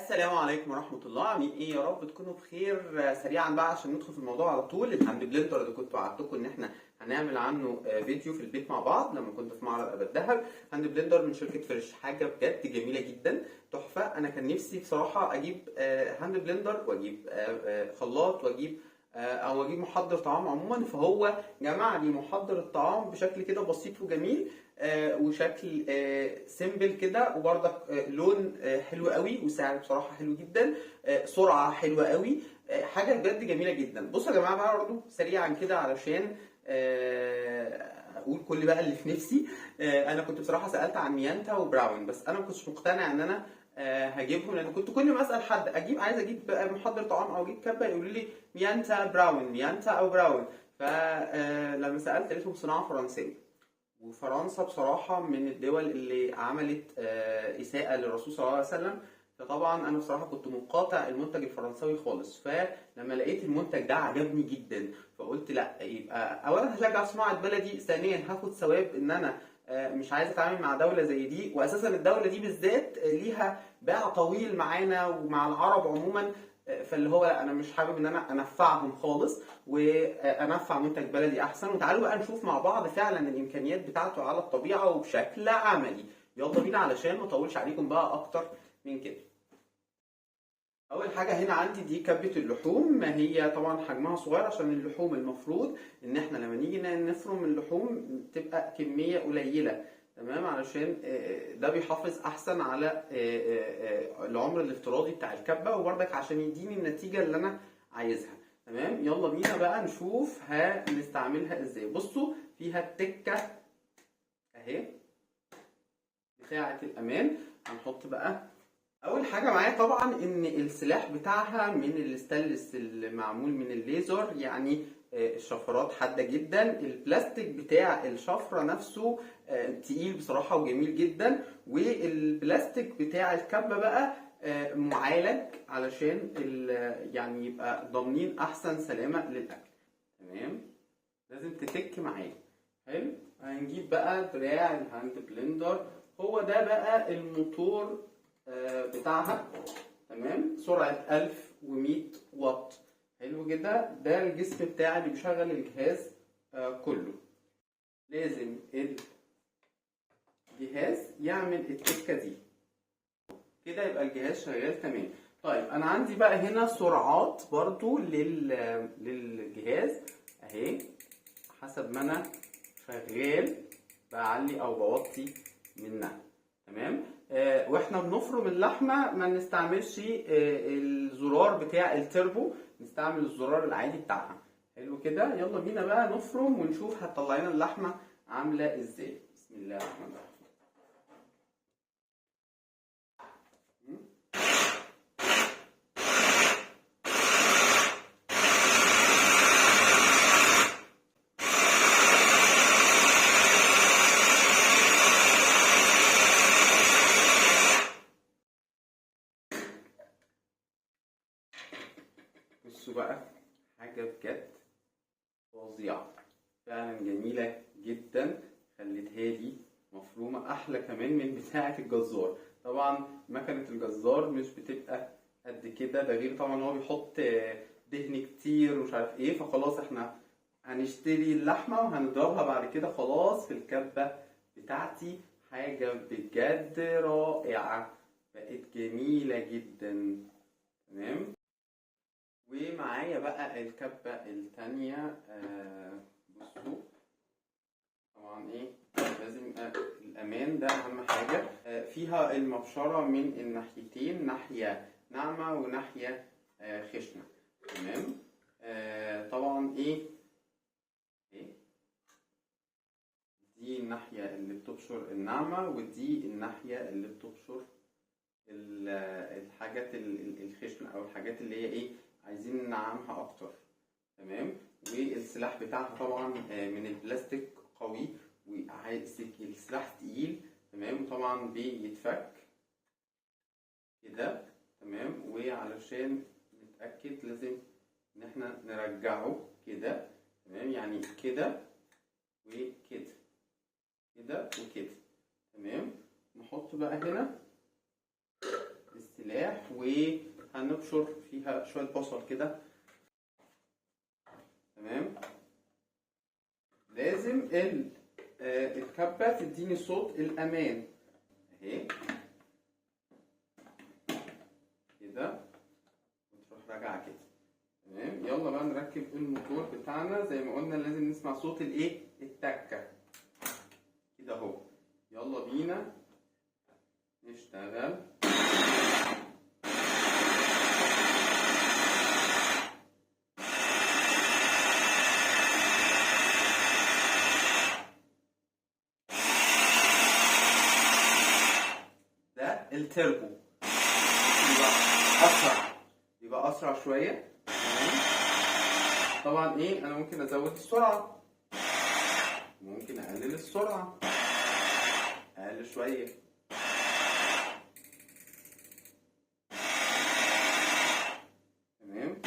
السلام عليكم ورحمة الله. عاملين ايه؟ يا رب تكونوا بخير. سريعا بقى عشان ندخل في الموضوع على طول. الهاند بلندر اللي كنت وعدتكم ان احنا هنعمل عنه فيديو في البيت مع بعض لما كنت في معرض ابو الدهب. هاند بلندر من شركة فريش، حاجة بجد جميلة جدا، تحفة. انا كان نفسي بصراحة اجيب هاند بلندر واجيب خلاط واجيب او اجيب محضر طعام عموما، فهو جمع لي محضر الطعام بشكل كده بسيط وجميل وشكل سيمبل كده، وبرضك لون حلو قوي، وسعر بصراحه حلو جدا، سرعه حلوه قوي، حاجه بجد جميله جدا. بصوا يا جماعه بقى برضه سريعا كده علشان اقول كل بقى اللي في نفسي. انا كنت بصراحه سالت عن ميانتا وبراون، بس انا ما كنتش مقتنع ان انا هجيبهم، لان كنت كل ما اسال حد عايز اجيب محضر طعام او اجيب كبه يقولوا لي ميانتا براون، ميانتا او براون. فلما سالت لقيتهم صناعه فرنسيه، وفرنسا بصراحة من الدول اللي عملت إساءة للرسول صلى الله عليه وسلم. فطبعا أنا بصراحة كنت مقاطع المنتج الفرنساوي خالص، فلما لقيت المنتج ده عجبني جدا فقلت لا، يبقى أولا هشجع صناعة بلدي، ثانيا هاخد ثواب إن أنا مش عايز اتعامل مع دولة زي دي، واساسا الدولة دي بالذات ليها باع طويل معانا ومع العرب عموما. فاللي هو لا، انا مش حابب ان انا انفعهم خالص، وانفع منتج بلدي احسن. وتعالوا بقى نشوف مع بعض فعلا الامكانيات بتاعته على الطبيعه وبشكل عملي. يلا بينا علشان ما اطولش عليكم بقى اكتر من كده. اول حاجه هنا عندي دي كبه اللحوم، هي طبعا حجمها صغير عشان اللحوم المفروض ان احنا لما نيجي نفرم اللحوم تبقى كميه قليله، تمام، علشان ده بيحافظ احسن على العمر الافتراضي بتاع الكبه، وبرضك عشان يديني النتيجه اللي انا عايزها. تمام، يلا بينا بقى نشوف هنستعملها ازاي. بصوا فيها التكه اهي بتاعه الامان. هنحط بقى اول حاجه معايا طبعا ان السلاح بتاعها من الستانلس المعمول من الليزر، يعني الشفرات حاده جدا. البلاستيك بتاع الشفره نفسه تقيل بصراحه وجميل جدا، والبلاستيك بتاع الكبه بقى معالج علشان يعني يبقى ضامنين احسن سلامه للاكل. تمام، لازم تتك معايا. حلو، هنجيب بقى دراع الهاند بلندر، هو ده بقى الموتور بتاعها. تمام، سرعة 1100 واط. حلو كده، ده الجسم بتاعي اللي بيشغل الجهاز كله. لازم الجهاز يعمل التكة دي كده، يبقى الجهاز شغال تمام. طيب انا عندي بقى هنا سرعات برضو للجهاز اهي، حسب ما انا شغال بعلي او بوطي منها. تمام، واحنا بنفرم اللحمه ما نستعملش الزرار بتاع التربو، نستعمل الزرار العادي بتاعها. حلو كده، يلا بينا بقى نفرم ونشوف هتطلع لنا اللحمه عامله ازاي. بسم الله الرحمن الرحيم. بصوا بقى، حاجة بجد فظيعة، فعلا جميلة جدا. خليتها لي مفرومة أحلى كمان من بتاعة الجزار. طبعا مكنة الجزار مش بتبقى قد كده، ده غير طبعا هو بيحط دهن كتير ومش عارف ايه. فخلاص احنا هنشتري اللحمة وهنضربها بعد كده خلاص في الكبة بتاعتي. حاجة بجد رائعة، بقت جميلة جدا. تمام، ومعايا بقى الكبة التانية. بصوا طبعا ايه، لازم الامان ده اهم حاجة. فيها المبشرة من الناحيتين، ناحية ناعمة وناحية خشنة. تمام، طبعا ايه دي الناحية اللي بتبشر الناعمة، ودي الناحية اللي بتبشر الحاجات الخشنة او الحاجات اللي هي ايه عايزين ننعمها اكتر. تمام، والسلاح بتاعها طبعا من البلاستيك قوي، والسلاح تقيل. تمام، طبعا بيتفك كده. تمام، وعلشان نتأكد لازم ان احنا نرجعه كده. تمام، يعني كده وكده، كده وكده. تمام، نحط بقى هنا الاملاح وهنبشر فيها شويه بصل كده. تمام. لازم الكبه تديني صوت الامان اهي كده، وتروح راجعه كده. تمام. يلا بقى نركب الموتور بتاعنا. زي ما قلنا لازم نسمع صوت التكه كده اهو. يلا بينا نشتغل. ده التربو يبقى اسرع شويه. طبعا انا ممكن ازود السرعه، ممكن اقلل السرعه، اقل شويه. تمام.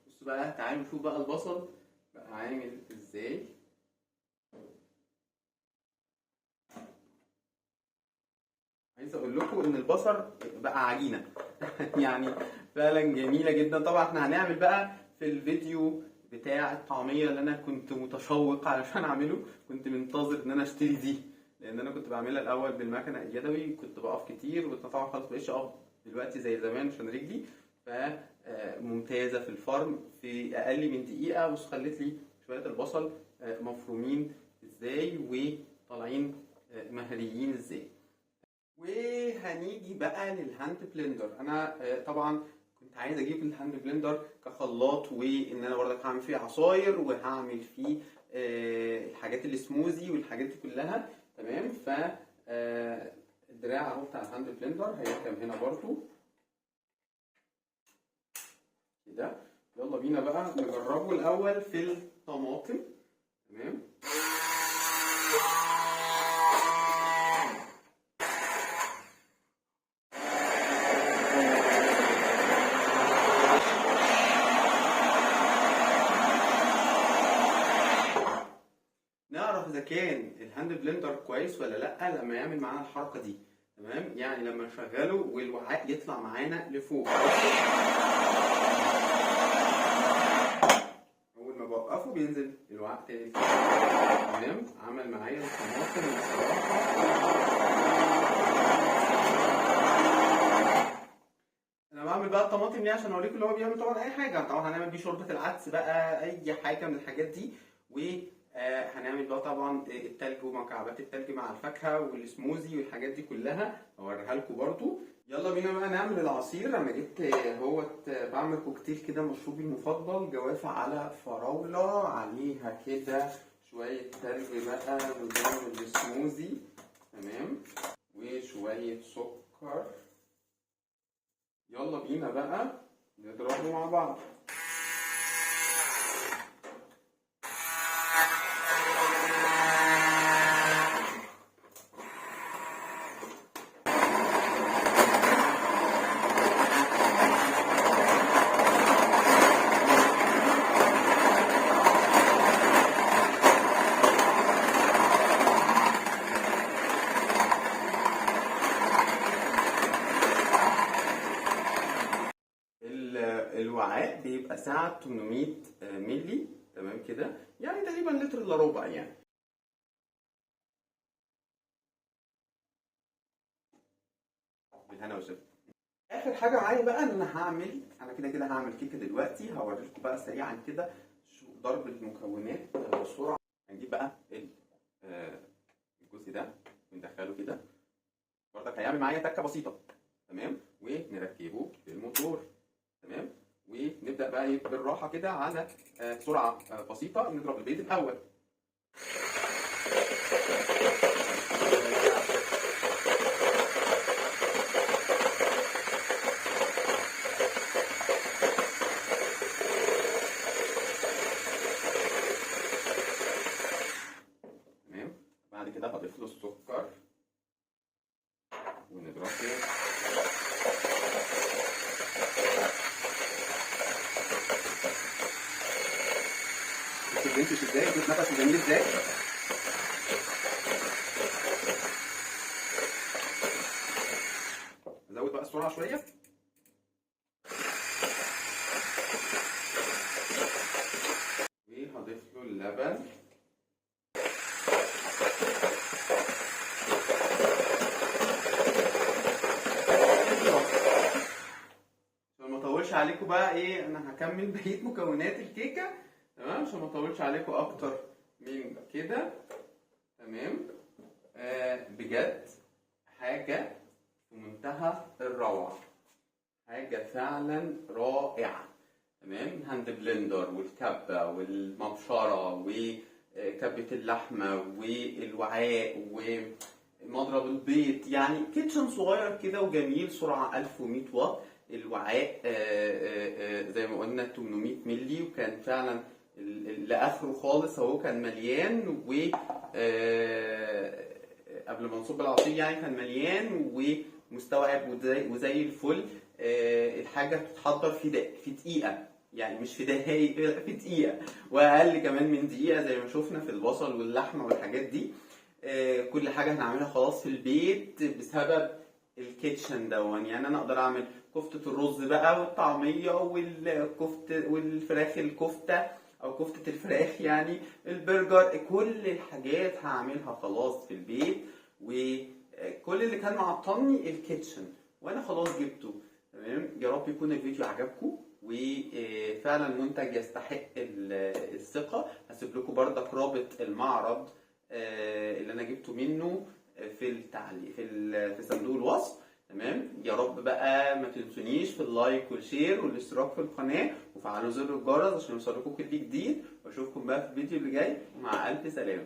بصوا بقى، تعالوا نشوف بقى البصل بقى عامل ازاي. عايز اقول لكم ان البصل بقى عجينه يعني فعلا جميله جدا. طبعا احنا هنعمل بقى في الفيديو بتاع الطعميه اللي انا كنت متشوق علشان اعمله، كنت منتظر ان انا اشتري دي، لان انا كنت بعملها الاول بالمكنه اليدوي، كنت بقف كتير وطبعا خلاص مبقتش اقف دلوقتي زي زمان عشان رجلي. فممتازه في الفرم في اقل من دقيقه. بص خلت لي شويه البصل مفرومين ازاي وطالعين مهريين ازاي. وهنيجي بقى للهاند بلندر. انا طبعا كنت عايز اجيب الهاند بلندر كخلاط، وان انا برضك هعمل فيه عصاير وهعمل فيه الحاجات السموزي والحاجات دي كلها. تمام. ف الدراع اهو بتاع الهاند بلندر هيركب هنا برضو كده. يلا بينا بقى نجربه الاول في الطماطم. تمام. نعرف اذا كان الهاند بلندر كويس ولا لا لما يعمل معانا الحركه دي. تمام. يعني لما نشغله والوعاء يطلع معانا لفوق، اول ما بوقفه بينزل الوعاء تاني. تمام. عمل معايا الطماطم بصراحه. انا بعمل بقى الطماطم دي عشان اوريكم اللي هو بيعمل طبعا اي حاجه. طبعا هنعمل بيه شوربه العدس بقى، اي حاجه من الحاجات دي. هنعمل بقى طبعا التلج ومكعبات التلج مع الفاكهه والسموزي والحاجات دي كلها، هوريها لكم برضو. يلا بينا بقى نعمل العصير. انا جبت بعمل كوكتيل كده، مشروبي المفضل، جوافه على فراوله، عليها كده شويه تلج بقى نظام السموزي. تمام. وشويه سكر. يلا بينا بقى نضربه مع بعض. الوعاء بيبقى سعة 800 مللي. تمام كده، يعني تقريبا لتر الا ربع يعني. بالهنا والشفا. اخر حاجه معايا بقى ان انا كده هعمل كيكه دلوقتي. هوريكم بقى سريعا كده ضرب المكونات بسرعه. هنجيب بقى الجزء ده وندخله كده، برضك هيعمل معايا تكه بسيطه. تمام. ونركبه في الموتور. تمام. ونبدا بقى بالراحه كده على سرعه بسيطه. نضرب البيض الاول. تمام. بعد كده هضيف له السكر ونضربه. بتنفش ازاي؟ بتنفس نفس جميل ازاي؟ نزود بقى السرعه شويه. وهضيف له اللبن. عشان ما اطولش عليكم بقى ايه، انا هكمل بقيه مكونات الكيكه تمام، عشان ما اطولش عليكم اكتر من كده. تمام. بجد حاجه في منتهى الروعه، حاجه فعلا رائعه. تمام. هاند بلندر والكبه والمبشره وكبه اللحمه والوعاء ومضرب البيض، يعني كيتشن صغير كده وجميل، سرعه 1100 واط. الوعاء زي ما قلنا 800 مللي، وكان فعلا لاخره خالص اهو، كان مليان و قبل ما نصب العصير يعني كان مليان ومستوعب وزي الفل. الحاجه بتتحضر في دقيقه، يعني مش في دقايق، في دقيقه واقل كمان من دقيقه زي ما شفنا في البصل واللحمه والحاجات دي. كل حاجه هنعملها خلاص في البيت بسبب الكيتشن دون. يعني انا اقدر اعمل كفته الرز بقى والطعميه والكفته والفراخ الكفته او كفته الفراخ، يعني البرجر، كل الحاجات هعملها خلاص في البيت. وكل اللي كان معطلني الكيتشن وانا خلاص جبته. تمام. يا رب يكون الفيديو عجبكم وفعلا منتج يستحق الثقه. هسيب لكم بردك رابط المعرض اللي انا جبته منه في التعليق في صندوق الوصف. تمام. يا رب بقى ما تنسونيش في اللايك والشير والاشتراك في القناه وفعلوا زر الجرس عشان يوصلكم كل جديد، واشوفكم بقى في الفيديو اللي جاي، ومع الف سلامه.